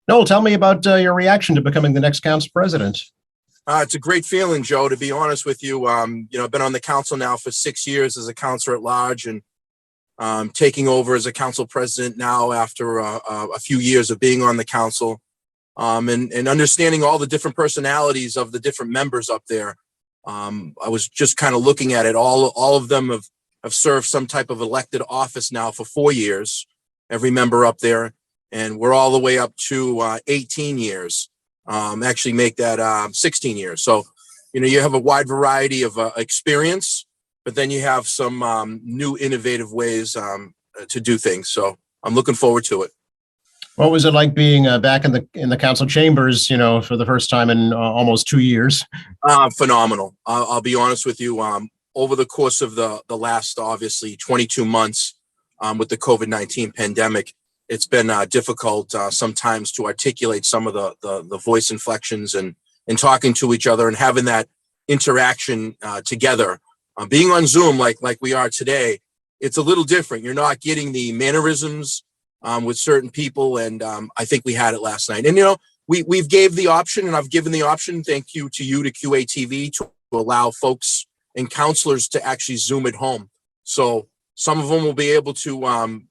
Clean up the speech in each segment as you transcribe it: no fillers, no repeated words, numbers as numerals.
Noel, tell me about your reaction to becoming the next council president. It's a great feeling, Joe, to be honest with you. I've been on the council now for 6 years as a councilor at large and taking over as a council president now after a few years of being on the council and understanding all the different personalities of the different members up there. I was just kind of looking at it. All of them have served some type of elected office now for 4 years, every member up there. And we're all the way up to 18 years. Actually make that 16 years. So, you have a wide variety of experience, but then you have some new innovative ways to do things. So I'm looking forward to it. What was it like being back in the council chambers, for the first time in almost 2 years? Phenomenal. I'll be honest with you. Over the course of the last, obviously, 22 months with the COVID-19 pandemic, it's been difficult sometimes to articulate some of the voice inflections and talking to each other and having that interaction together. Being on Zoom like we are today, it's a little different. You're not getting the mannerisms with certain people, and I think we had it last night. And we've gave the option, and I've given the option. Thank you to QATV to allow folks and counselors to actually Zoom at home. So some of them will be able to.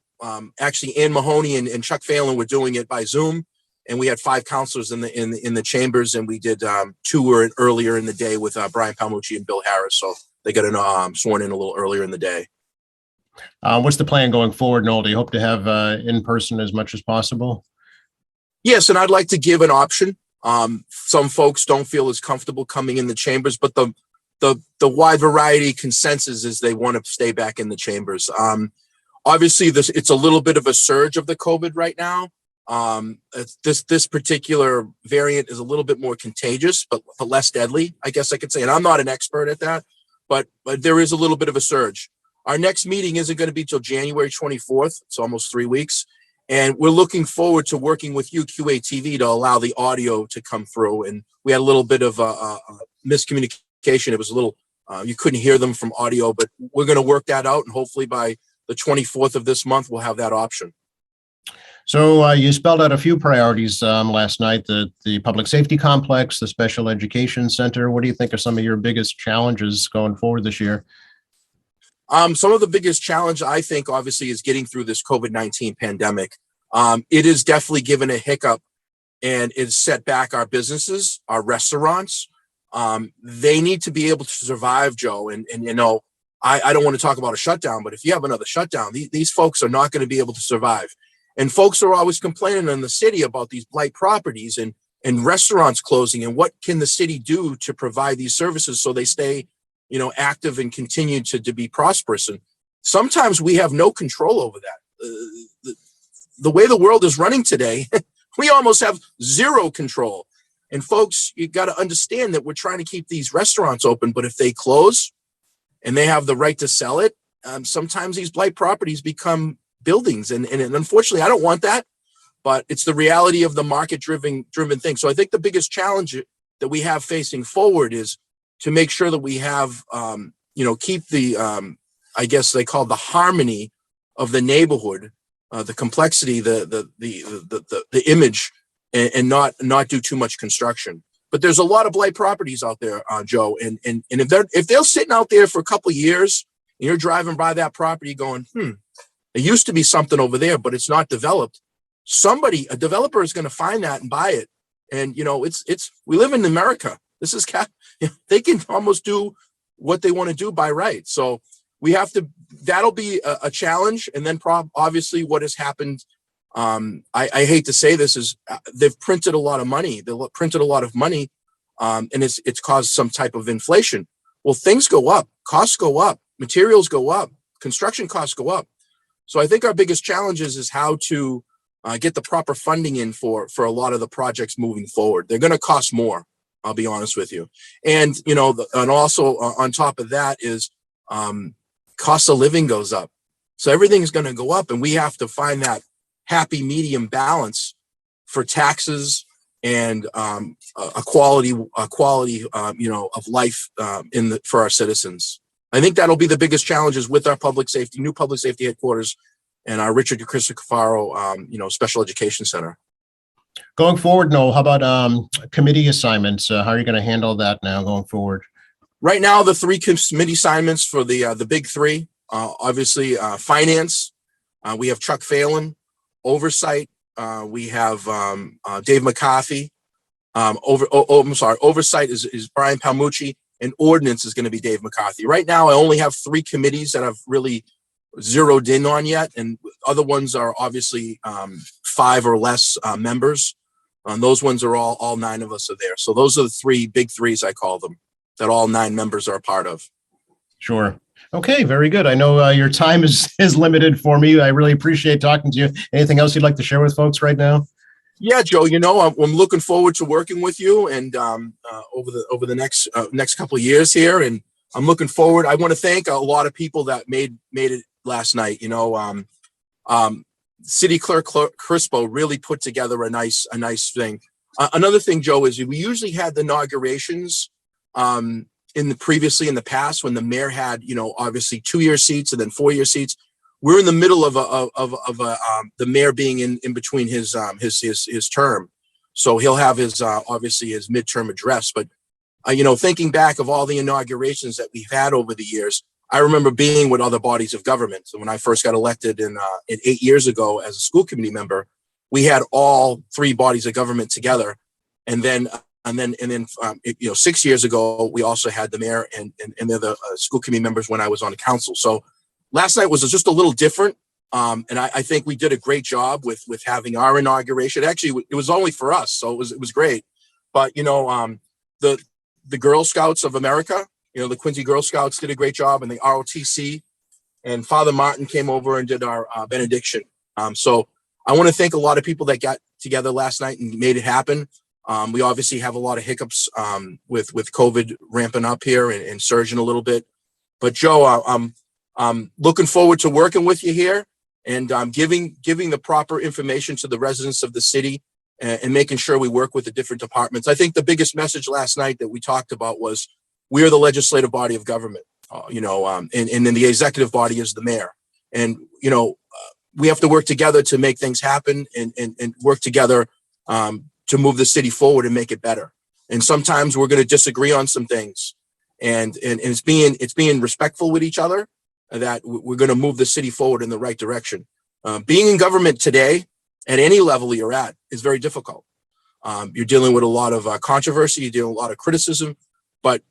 Actually, Ann Mahoney and Chuck Phelan were doing it by Zoom, and we had 5 counselors in the chambers, and we did 2 earlier in the day with Brian Palmucci and Bill Harris. So they got sworn in a little earlier in the day. What's the plan going forward, Noel? Do you hope to have in person as much as possible? Yes, and I'd like to give an option. Some folks don't feel as comfortable coming in the chambers, but the wide variety consensus is they want to stay back in the chambers. Obviously, it's a little bit of a surge of the COVID right now. This particular variant is a little bit more contagious, but less deadly, I guess I could say. And I'm not an expert at that, but there is a little bit of a surge. Our next meeting isn't going to be till January 24th. It's almost 3 weeks. And we're looking forward to working with you, QATV, to allow the audio to come through. And we had a little bit of a miscommunication. It was a little, you couldn't hear them from audio, but we're going to work that out. And hopefully by the 24th of this month, we'll have that option. So you spelled out a few priorities last night, the public safety complex, the special education center. What do you think are some of your biggest challenges going forward this year? Some of the biggest challenge, I think, obviously, is getting through this COVID-19 pandemic. It has definitely given a hiccup, and it's set back our businesses, our restaurants. They need to be able to survive, Joe. And I don't want to talk about a shutdown, but if you have another shutdown, these folks are not going to be able to survive. And folks are always complaining in the city about these blight properties and restaurants closing. And what can the city do to provide these services so they stay, active and continue to be prosperous? And sometimes we have no control over that. The way the world is running today, we almost have zero control. And folks, you got to understand that we're trying to keep these restaurants open, but if they close, and they have the right to sell it, sometimes these blight properties become buildings. And unfortunately, I don't want that, but it's the reality of the market-driven thing. So I think the biggest challenge that we have facing forward is to make sure that we have, keep the, I guess they call it the harmony of the neighborhood, the complexity, the image, and not do too much construction. But there's a lot of blight properties out there, Joe, and if they're sitting out there for a couple of years, and you're driving by that property going, there used to be something over there, but it's not developed. A developer is going to find that and buy it. And we live in America. This is they can almost do what they want to do by right. So we have to. That'll be a challenge. And then obviously what has happened. I hate to say this is they've printed a lot of money. And it's caused some type of inflation. Well, things go up, costs go up, materials go up, construction costs go up. So I think our biggest challenge is how to get the proper funding in for a lot of the projects moving forward. They're going to cost more. I'll be honest with you. And, and also on top of that is cost of living goes up. So everything's going to go up, and we have to find that happy medium balance for taxes and a quality of life for our citizens. I think that'll be the biggest challenges with our new public safety headquarters and our Richard Cristofaro, Special Education Center. Going forward, Noel, how about committee assignments? How are you going to handle that now going forward? Right now, the three committee assignments for the big three, obviously finance, we have Chuck Phelan. Oversight, we have Dave McCarthy. Oversight is Brian Palmucci, and ordinance is going to be Dave McCarthy. Right now, I only have three committees that I've really zeroed in on yet, and other ones are obviously 5 or less members. And those ones are all 9 of us are there. So those are the three big threes, I call them, that all 9 members are a part of. Sure. Okay, very good. I know your time is limited for me. I really appreciate talking to you. Anything else you'd like to share with folks right now? Yeah, Joe, I'm looking forward to working with you and over the next couple of years here. And I'm looking forward. I want to thank a lot of people that made it last night. City Clerk Crispo really put together a nice thing. Another thing, Joe, is we usually had the inaugurations previously in the past when the mayor had, obviously 2-year seats and then 4-year seats. We're in the middle of the mayor being in between his term, so he'll have his obviously his midterm address. But thinking back of all the inaugurations that we've had over the years, I remember being with other bodies of government. So when I first got elected in 8 years ago as a school committee member, we had all 3 bodies of government together, and then 6 years ago we also had the mayor and the other school committee members when I was on the council. So last night was just a little different, and I think we did a great job with having our inauguration. Actually, it was only for us, so it was great. But the Girl Scouts of America, the Quincy Girl Scouts did a great job, and the ROTC and Father Martin came over and did our benediction. So I want to thank a lot of people that got together last night and made it happen. We obviously have a lot of hiccups with COVID ramping up here and surging a little bit. But Joe, I'm looking forward to working with you here and giving the proper information to the residents of the city and making sure we work with the different departments. I think the biggest message last night that we talked about was we are the legislative body of government, and then the executive body is the mayor. And, we have to work together to make things happen and work together to move the city forward and make it better. And sometimes we're going to disagree on some things, and it's being respectful with each other, that we're going to move the city forward in the right direction. Being in government today, at any level you're at, is very difficult. You're dealing with a lot of controversy, you're dealing with a lot of criticism, but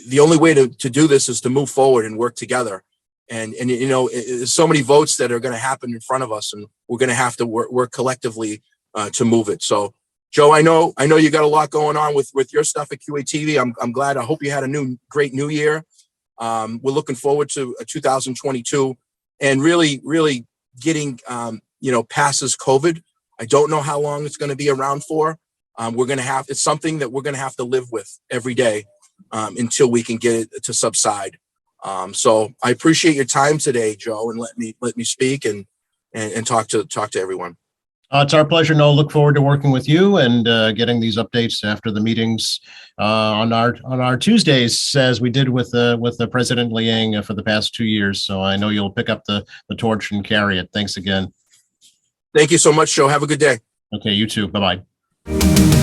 the only way to do this is to move forward and work together. And there's so many votes that are going to happen in front of us, and we're going to have to work collectively to move it. So, Joe, I know you got a lot going on with your stuff at QATV. I'm glad. I hope you had a great new year. We're looking forward to 2022 and really getting, past this COVID. I don't know how long it's going to be around for. It's something that we're going to have to live with every day until we can get it to subside. So I appreciate your time today, Joe, and let me speak and talk to everyone. It's our pleasure, Noel. Look forward to working with you and getting these updates after the meetings on our Tuesdays, as we did with the President Liang for the past 2 years. So I know you'll pick up the torch and carry it. Thanks again. Thank you so much, Joe. Have a good day. Okay, you too. Bye-bye.